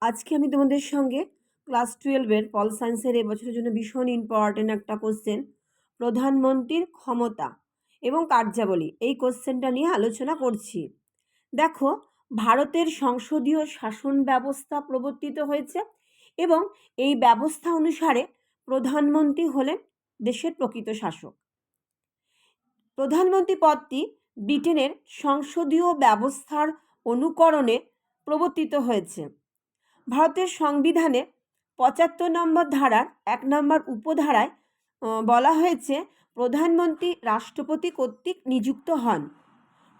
আজকে আমি তোমাদের সঙ্গে ক্লাস 12-এর পল সায়েন্সের এবছরের জন্য ভীষণ ইম্পর্টেন্ট একটা কোশ্চেন, প্রধানমন্ত্রীর ক্ষমতা এবং কার্যাবলী, এই কোশ্চেনটা নিয়ে আলোচনা করছি। দেখো, ভারতের সংসদীয় শাসন ব্যবস্থা প্রবর্তিত হয়েছে এবং এই ব্যবস্থা অনুসারে প্রধানমন্ত্রী হলেন দেশের প্রকৃত শাসক। প্রধানমন্ত্রী পদটি ব্রিটেনের সংসদীয় ব্যবস্থার অনুকরণে প্রবর্তিত হয়েছে। ভারতের সংবিধানে ৭৫ নম্বর ধারার ১ নম্বর উপধারায় বলা হয়েছে, প্রধানমন্ত্রী রাষ্ট্রপতি কর্তৃক নিযুক্ত হন।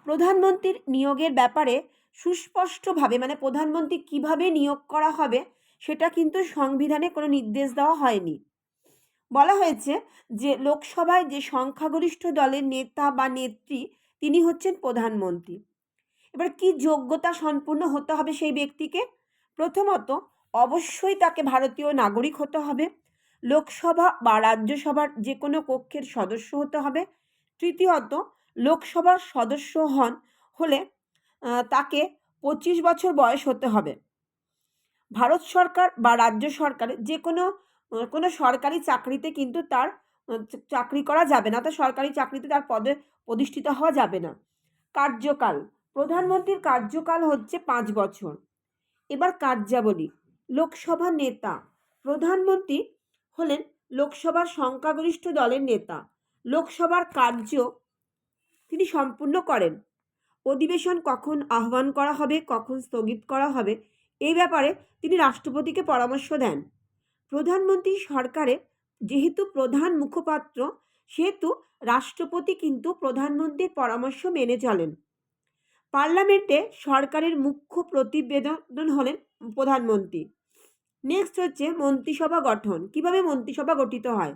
প্রধানমন্ত্রীর নিয়োগের ব্যাপারে সুস্পষ্টভাবে, মানে প্রধানমন্ত্রী কিভাবে নিয়োগ করা হবে সেটা কিন্তু সংবিধানে কোনো নির্দেশ দেওয়া হয়নি। বলা হয়েছে যে লোকসভায় যে সংখ্যাগরিষ্ঠ দলের নেতা বা নেত্রী তিনি হচ্ছেন প্রধানমন্ত্রী। এবার কি যোগ্যতা সম্পূর্ণ হতে হবে সেই ব্যক্তিকে? প্রথমত, অবশ্যই তাকে ভারতীয় নাগরিক হতে হবে। লোকসভা বা রাজ্যসভার যে কোনো কক্ষের সদস্য হতে হবে। তৃতীয়ত, লোকসভার সদস্য হলে তাকে 25 বছর বয়স হতে হবে। ভারত সরকার বা রাজ্য সরকারের যে কোনো সরকারি চাকরিতে কিন্তু তার চাকরি করা যাবে না, অর্থাৎ সরকারি চাকরিতে তার পদে প্রতিষ্ঠিত হওয়া যাবে না। কার্যকাল, প্রধানমন্ত্রীর কার্যকাল হচ্ছে 5 বছর। এবার কার্যাবলী, লোকসভার নেতা, প্রধানমন্ত্রী হলেন লোকসভার সংখ্যাগরিষ্ঠ দলের নেতা। লোকসভার কার্য তিনি সম্পূর্ণ করেন। অধিবেশন কখন আহ্বান করা হবে, কখন স্থগিত করা হবে, এই ব্যাপারে তিনি রাষ্ট্রপতিকে পরামর্শ দেন। প্রধানমন্ত্রী সরকারে যেহেতু প্রধান মুখপাত্র, সেহেতু রাষ্ট্রপতি কিন্তু প্রধানমন্ত্রীর পরামর্শ মেনে চলেন। পার্লামেন্টে সরকারের মুখ্য প্রতিবেদন হলেন প্রধানমন্ত্রী। নেক্সট হচ্ছে মন্ত্রিসভা গঠন। কিভাবে মন্ত্রিসভা গঠিত হয়?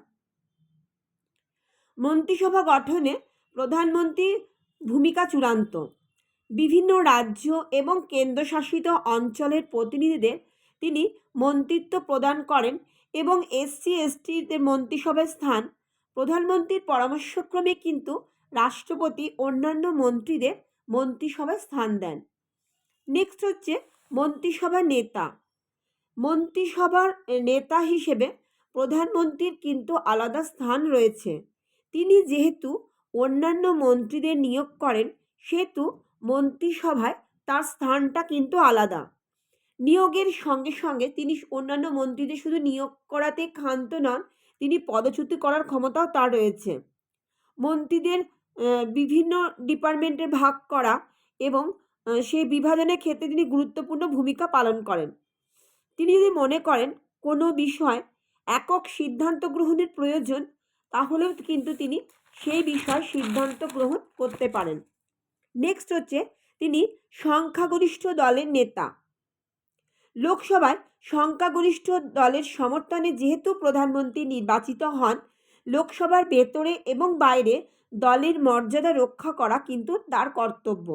মন্ত্রিসভা গঠনে প্রধানমন্ত্রীর ভূমিকা চূড়ান্ত। বিভিন্ন রাজ্য এবং কেন্দ্রশাসিত অঞ্চলের প্রতিনিধিদের তিনি মন্ত্রিত্ব প্রদান করেন এবং SC/STদের মন্ত্রিসভায় স্থান। প্রধানমন্ত্রীর পরামর্শক্রমে কিন্তু রাষ্ট্রপতি অন্যান্য মন্ত্রীদের মন্ত্রিসভায় স্থান দেন। নেক্সট হচ্ছে মন্ত্রিসভার নেতা। মন্ত্রিসভার নেতা হিসেবে প্রধানমন্ত্রীর কিন্তু আলাদা স্থান রয়েছে। তিনি যেহেতু অন্যান্য মন্ত্রীদের নিয়োগ করেন, সেহেতু মন্ত্রিসভায় তার স্থানটা কিন্তু আলাদা। নিয়োগের সঙ্গে সঙ্গে তিনি অন্যান্য মন্ত্রীদের শুধু নিয়োগ করাতে ক্ষান্ত নন, তিনি পদচ্যুতি করার ক্ষমতাও তার রয়েছে। মন্ত্রীদের বিভিন্ন ডিপার্টমেন্টে ভাগ করা এবং সেই বিভাজনের ক্ষেত্রে তিনি গুরুত্বপূর্ণ ভূমিকা পালন করেন। তিনি যদি মনে করেন কোনো বিষয় একক সিদ্ধান্ত গ্রহণের প্রয়োজন, তাহলেও কিন্তু তিনি সেই বিষয়ে সিদ্ধান্ত গ্রহণ করতে পারেন। নেক্সট হচ্ছে তিনি সংখ্যাগরিষ্ঠ দলের নেতা। লোকসভায় সংখ্যাগরিষ্ঠ দলের সমর্থনে যেহেতু প্রধানমন্ত্রী নির্বাচিত হন, লোকসভার ভেতরে এবং বাইরে দলের মর্যাদা রক্ষা করা কিন্তু তার কর্তব্য।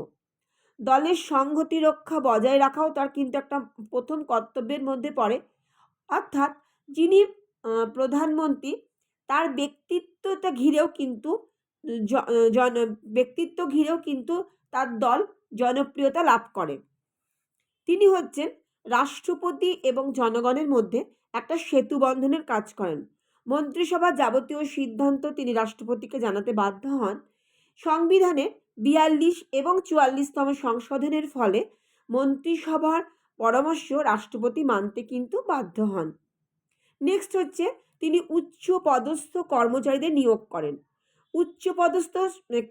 দলের সংহতি রক্ষা বজায় রাখাও তার কিন্তু একটা প্রথম কর্তব্যের মধ্যে পড়ে। অর্থাৎ যিনি প্রধানমন্ত্রী, তার ব্যক্তিত্বটা ঘিরেও কিন্তু ব্যক্তিত্ব ঘিরেও কিন্তু তার দল জনপ্রিয়তা লাভ করে। তিনি হচ্ছেন রাষ্ট্রপতি এবং জনগণের মধ্যে একটা সেতু বন্ধনের কাজ করেন। মন্ত্রিসভার যাবতীয় সিদ্ধান্ত তিনি রাষ্ট্রপতিকে জানাতে বাধ্য হন। সংবিধানে 42 এবং 44তম সংশোধনের ফলে মন্ত্রিসভার পরামর্শ রাষ্ট্রপতি মানতে কিন্তু বাধ্য হন। নেক্সট হচ্ছে তিনি উচ্চ পদস্থ কর্মচারীদের নিয়োগ করেন। উচ্চপদস্থ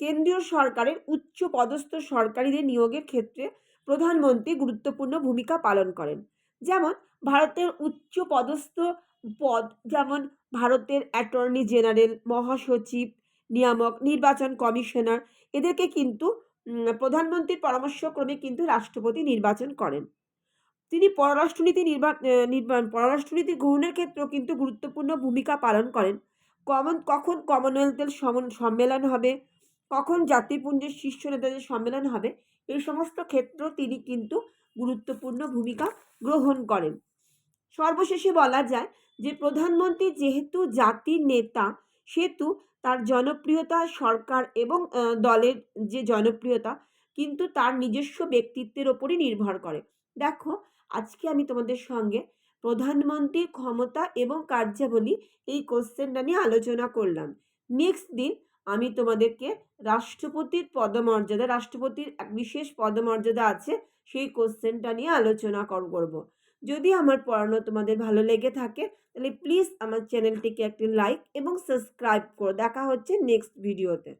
কেন্দ্রীয় সরকারের উচ্চ পদস্থ সরকারিদের নিয়োগের ক্ষেত্রে প্রধানমন্ত্রী গুরুত্বপূর্ণ ভূমিকা পালন করেন। যেমন ভারতের উচ্চ পদস্থ পদ, যেমন ভারতের অ্যাটর্নি জেনারেল, মহাসচিব, নিয়ামক, নির্বাচন কমিশনার, এদেরকে কিন্তু প্রধানমন্ত্রীর পরামর্শক্রমে কিন্তু রাষ্ট্রপতি নির্বাচন করেন। তিনি পররাষ্ট্রনীতি গ্রহণের ক্ষেত্রেও কিন্তু গুরুত্বপূর্ণ ভূমিকা পালন করেন। কখন কমনওয়েলথের সম্মেলন হবে, কখন জাতিপুঞ্জের শীর্ষ নেতাদের সম্মেলন হবে, এই সমস্ত ক্ষেত্রেও তিনি কিন্তু গুরুত্বপূর্ণ ভূমিকা গ্রহণ করেন। সর্বশেষে বলা যায় যে প্রধানমন্ত্রী যেহেতু জাতির নেতা, সেহেতু তার জনপ্রিয়তা সরকার এবং দলের যে জনপ্রিয়তা কিন্তু তার নিজস্ব ব্যক্তিত্বের ওপরই নির্ভর করে। দেখো, আজকে আমি তোমাদের সঙ্গে প্রধানমন্ত্রীর ক্ষমতা এবং কার্যাবলী এই কোশ্চেনটা নিয়ে আলোচনা করলাম। নেক্সট দিন আমি তোমাদেরকে রাষ্ট্রপতির পদমর্যাদা, রাষ্ট্রপতির এক বিশেষ পদমর্যাদা আছে, সেই কোশ্চেনটা নিয়ে আলোচনা করব। যদি আমার পড়ানো তোমাদের ভালো লেগে থাকে তাহলে প্লিজ আমার চ্যানেলটিকে একটি লাইক এবং সাবস্ক্রাইব করো। দেখা হচ্ছে নেক্সট ভিডিওতে।